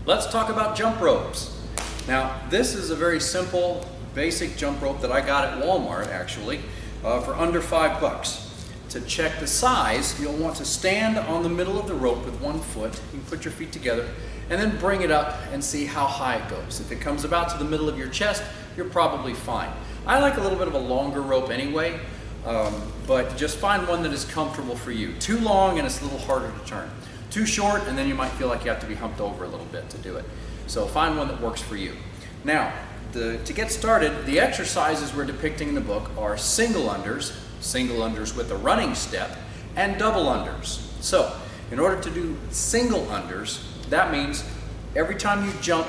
Let's talk about jump ropes. Now, this is a very simple, basic jump rope that I got at Walmart, actually, for under $5. To check the size, you'll want to stand on the middle of the rope with one foot. You can put your feet together and then bring it up and see how high it goes. If it comes about to the middle of your chest, you're probably fine. I like a little bit of a longer rope anyway, but just find one that is comfortable for you. Too long and it's a little harder to turn. Too short and then you might feel like you have to be humped over a little bit to do it. So find one that works for you. Now, to get started, the exercises we're depicting in the book are single unders with a running step, and double unders. So, in order to do single unders, that means every time you jump,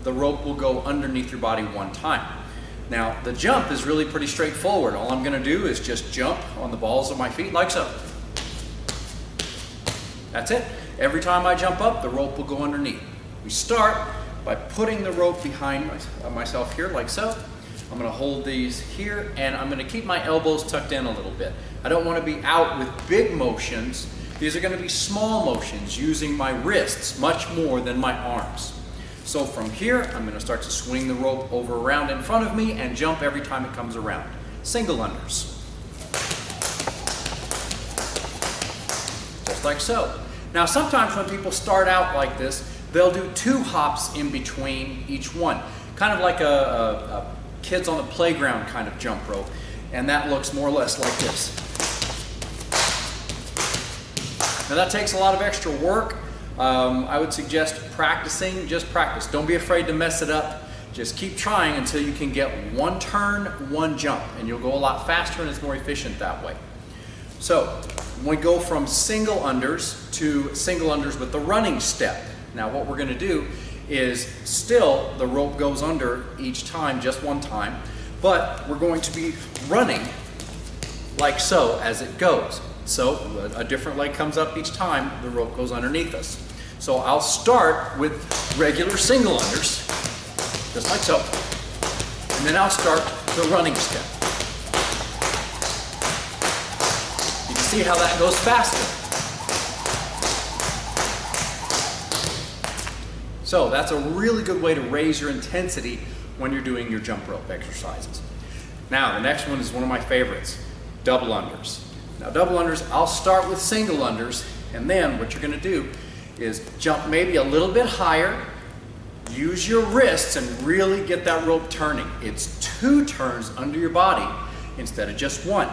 the rope will go underneath your body one time. Now, the jump is really pretty straightforward. All I'm going to do is just jump on the balls of my feet like so. That's it. Every time I jump up, the rope will go underneath. We start by putting the rope behind myself here like so. I'm going to hold these here and I'm going to keep my elbows tucked in a little bit. I don't want to be out with big motions. These are going to be small motions using my wrists much more than my arms. So from here, I'm going to start to swing the rope over around in front of me and jump every time it comes around. Single unders. Just like so. Now sometimes when people start out like this, they'll do 2 hops in between each one. Kind of like a kids on the playground kind of jump rope. And that looks more or less like this. Now that takes a lot of extra work. I would suggest practicing, just practice. Don't be afraid to mess it up. Just keep trying until you can get 1 turn, 1 jump, and you'll go a lot faster and it's more efficient that way. So we go from single unders to single unders with the running step. Now what we're going to do is still the rope goes under each time, just 1 time, but we're going to be running like so as it goes. So a different leg comes up each time, the rope goes underneath us. So I'll start with regular single unders, just like so, and then I'll start the running step. You can see how that goes faster. So that's a really good way to raise your intensity when you're doing your jump rope exercises. Now the next one is one of my favorites, double unders. Now double unders, I'll start with single unders, and then what you're going to do is jump maybe a little bit higher, use your wrists and really get that rope turning. It's 2 turns under your body instead of just 1.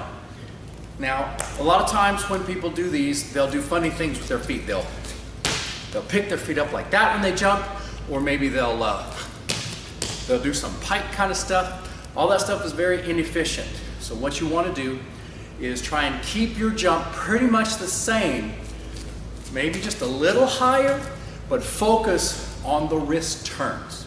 Now a lot of times when people do these, they'll do funny things with their feet. They'll pick their feet up like that when they jump, or maybe they'll do some pike kind of stuff. All that stuff is very inefficient. So what you want to do is try and keep your jump pretty much the same, maybe just a little higher, but focus on the wrist turns.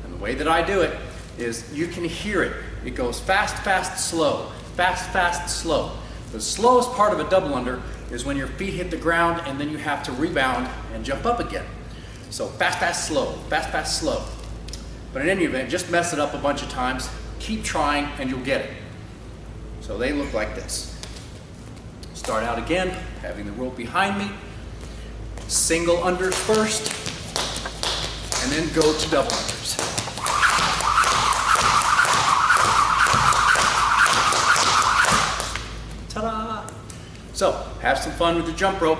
And the way that I do it is you can hear it. It goes fast, fast, slow, fast, fast, slow. The slowest part of a double under is when your feet hit the ground and then you have to rebound and jump up again. So fast, fast, slow, fast, fast, slow. But in any event, just mess it up a bunch of times, keep trying and you'll get it. So they look like this. Start out again, having the rope behind me, single unders first, and then go to double unders. Ta-da! So, have some fun with the jump rope.